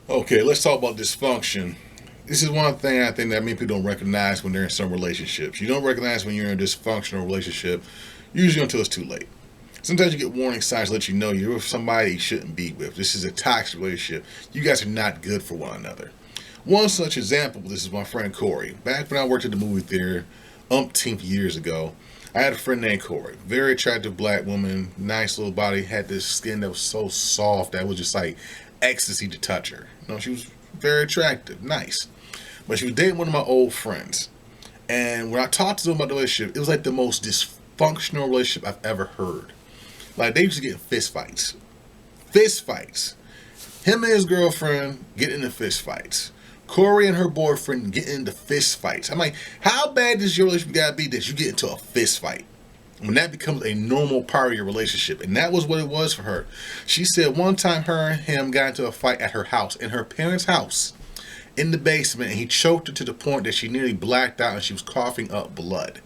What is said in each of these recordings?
Okay, let's talk about dysfunction. This is one thing I think that many people don't recognize when they're in some relationships. You don't recognize when you're in a dysfunctional relationship, usually until it's too late. Sometimes you get warning signs that let you know you're with somebody you shouldn't be with. This is a toxic relationship. You guys are not good for one another. One such example, this is my friend Corey. Back when I worked at the movie theater umpteenth years ago, I had a friend named Corey. Very attractive black woman, nice little body, had this skin that was so soft that it was just like ecstasy to touch her. She was very attractive, nice. But she was dating one of my old friends. And when I talked to them about the relationship, it was like the most dysfunctional relationship I've ever heard. Like, they used to get in fist fights. Fist fights. Him and his girlfriend get into fist fights. Corey and her boyfriend get into fist fights. I'm like, how bad does your relationship gotta be that you get into a fist fight? When that becomes a normal part of your relationship. And that was what it was for her. She said one time her and him got into a fight at her house, in her parents' house, in the basement, and he choked her to the point that she nearly blacked out and she was coughing up blood.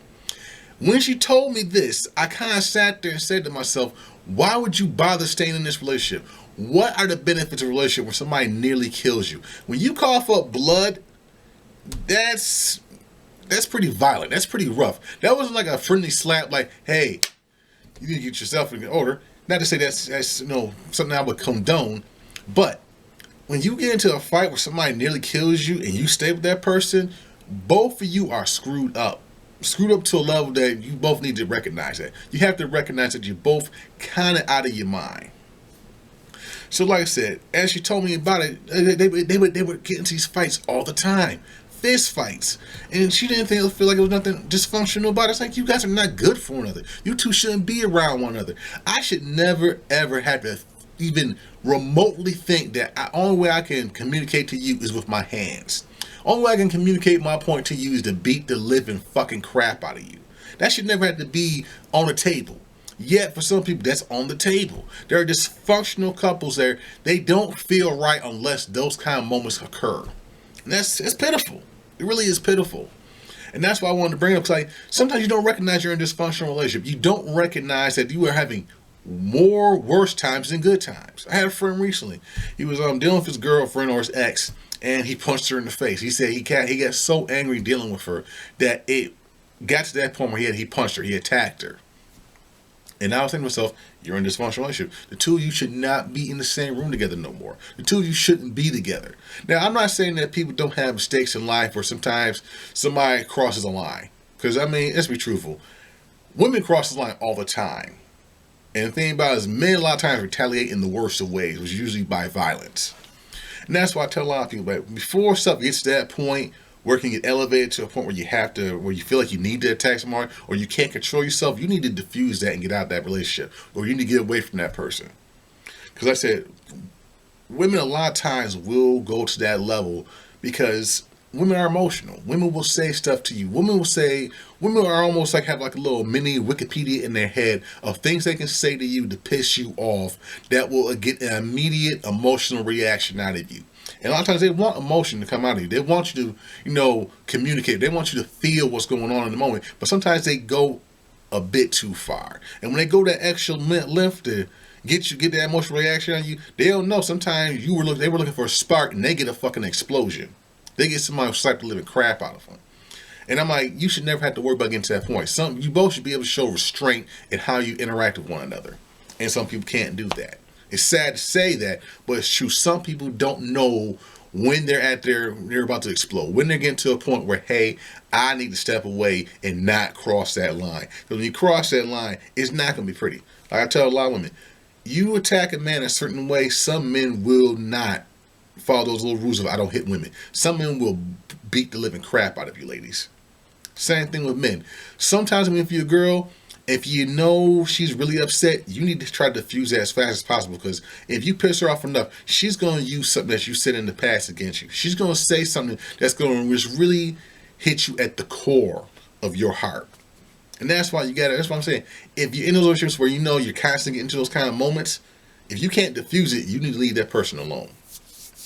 When she told me this, I kind of sat there and said to myself, why would you bother staying in this relationship? What are the benefits of a relationship when somebody nearly kills you? When you cough up blood, that's pretty violent. That's pretty rough. That wasn't like a friendly slap like, hey, you need to get yourself in order. Not to say that's something I would condone, but when you get into a fight where somebody nearly kills you and you stay with that person, both of you are screwed up. Screwed up to a level that you both need to recognize that. You have to recognize that you're both kind of out of your mind. So like I said, as she told me about it, they would get into these fights all the time. Fist fights. And she didn't feel like it was nothing dysfunctional about it. It's like, you guys are not good for one another. You two shouldn't be around one another. I should never ever have to even remotely think that the only way I can communicate to you is with my hands. Only way I can communicate my point to you is to beat the living fucking crap out of you. That should never have to be on the table. Yet for some people that's on the table. There are dysfunctional couples there. They don't feel right unless those kind of moments occur. And it's pitiful. It really is pitiful. And that's why I wanted to bring it up. Because sometimes you don't recognize you're in a dysfunctional relationship. You don't recognize that you are having more worse times than good times. I had a friend recently. He was dealing with his girlfriend or his ex, and he punched her in the face. He said he got so angry dealing with her that it got to that point where he punched her. He attacked her. And I was thinking to myself, you're in a dysfunctional relationship. The two of you should not be in the same room together no more. The two of you shouldn't be together. Now, I'm not saying that people don't have mistakes in life or sometimes somebody crosses a line. Because, let's be truthful. Women cross the line all the time. And the thing about it is, men a lot of times retaliate in the worst of ways, which is usually by violence. And that's why I tell a lot of people that before stuff gets to that point where it can get elevated to a point where where you feel like you need to attack someone or you can't control yourself, you need to diffuse that and get out of that relationship. Or you need to get away from that person. Because I said, women a lot of times will go to that level because women are emotional. Women will say stuff to you. Women are almost like have like a little mini Wikipedia in their head of things they can say to you to piss you off that will get an immediate emotional reaction out of you. And a lot of times they want emotion to come out of you. They want you to, communicate. They want you to feel what's going on in the moment. But sometimes they go a bit too far. And when they go that extra length to get that emotional reaction on you, they don't know. Sometimes they were looking for a spark and they get a fucking explosion. They get somebody who slap the living crap out of them. And I'm like, you should never have to worry about getting to that point. You both should be able to show restraint in how you interact with one another. And some people can't do that. It's sad to say that, but it's true. Some people don't know when they're about to explode. When they're getting to a point where, hey, I need to step away and not cross that line. Because when you cross that line, it's not going to be pretty. Like I tell a lot of women, you attack a man a certain way, some men will not follow those little rules of I don't hit women. Some men will beat the living crap out of you, ladies. Same thing with men. Sometimes if you're a girl, if you know she's really upset, you need to try to diffuse that as fast as possible, because if you piss her off enough, she's going to use something that you said in the past against you. She's going to say something that's going to just really hit you at the core of your heart. And that's why that's what I'm saying. If you're in those relationships where you're constantly getting into those kind of moments, if you can't diffuse it, you need to leave that person alone.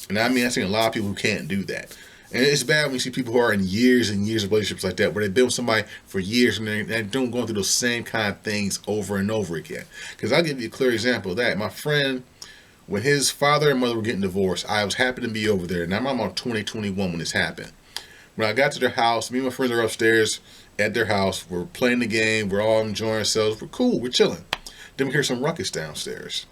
And I've seen a lot of people who can't do that. And it's bad when you see people who are in years and years of relationships like that, where they've been with somebody for years and they're going through those same kind of things over and over again. Because I'll give you a clear example of that. My friend When his father and mother were getting divorced, I was happy to be over there. Now I'm on 2021 when this happened. When I got to their house, me and my friends are upstairs at their house. We're playing the game. We're all enjoying ourselves. We're cool. We're chilling. Then we hear some ruckus downstairs.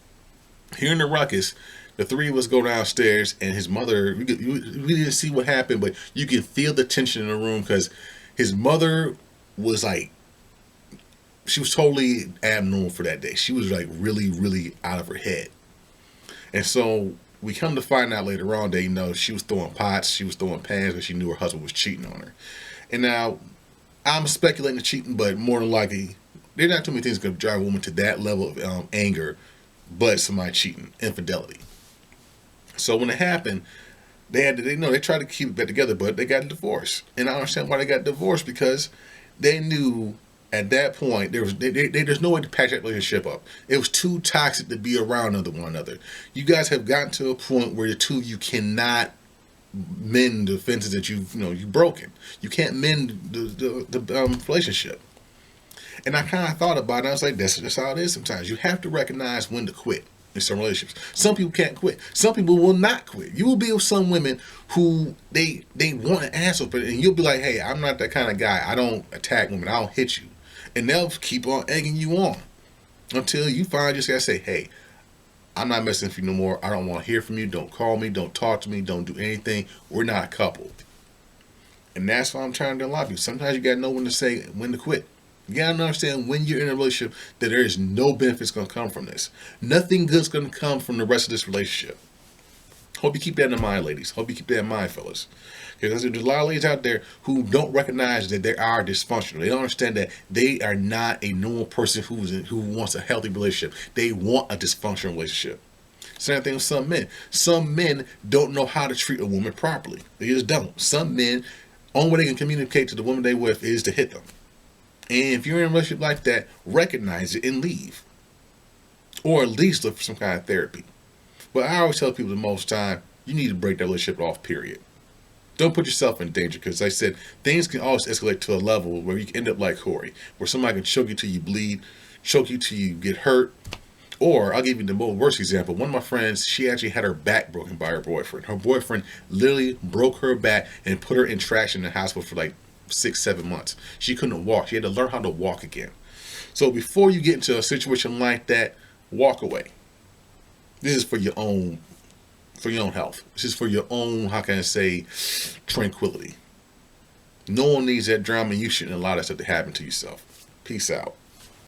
Hearing the ruckus, the three of us go downstairs, and his mother, we didn't see what happened, but you can feel the tension in the room because his mother was like, she was totally abnormal for that day. She was like really, really out of her head. And so we come to find out later on that, she was throwing pots, she was throwing pans because she knew her husband was cheating on her. And now, I'm speculating the cheating, but more than likely, there's not too many things that can drive a woman to that level of anger, but somebody cheating, infidelity. So when it happened, they tried to keep it back together, but they got divorced. And I understand why they got divorced, because they knew at that point there's no way to patch that relationship up. It was too toxic to be around one another. You guys have gotten to a point where the two of you cannot mend the fences that you've broken. You can't mend the relationship. And I kind of thought about it, and I was like, that's just how it is sometimes. You have to recognize when to quit in some relationships. Some people can't quit. Some people will not quit. You will be with some women who they want an answer, and you'll be like, hey, I'm not that kind of guy. I don't attack women. I don't hit you. And they'll keep on egging you on until you finally just got to say, hey, I'm not messing with you no more. I don't want to hear from you. Don't call me. Don't talk to me. Don't do anything. We're not a couple. And that's why I'm trying to unlock you. Sometimes you got to know when to quit. You got to understand when you're in a relationship that there is no benefits going to come from this. Nothing good's going to come from the rest of this relationship. Hope you keep that in mind, ladies. Hope you keep that in mind, fellas. Because there's a lot of ladies out there who don't recognize that they are dysfunctional. They don't understand that they are not a normal person who wants a healthy relationship. They want a dysfunctional relationship. Same thing with some men. Some men don't know how to treat a woman properly. They just don't. Some men, only way they can communicate to the woman they with is to hit them. And if you're in a relationship like that, recognize it and leave. Or at least look for some kind of therapy. But I always tell people the most time, you need to break that relationship off, period. Don't put yourself in danger, because like I said, things can always escalate to a level where you can end up like Corey, where somebody can choke you till you bleed, choke you till you get hurt. Or, I'll give you the worst example. One of my friends, she actually had her back broken by her boyfriend. Her boyfriend literally broke her back and put her in traction in the hospital for like 6-7 months. She couldn't walk. She had to learn how to walk again. So before you get into a situation like that, walk away. This is for your own health. This is for your own, how can I say, tranquility. No one needs that drama, and you shouldn't allow that stuff to happen to yourself. Peace out.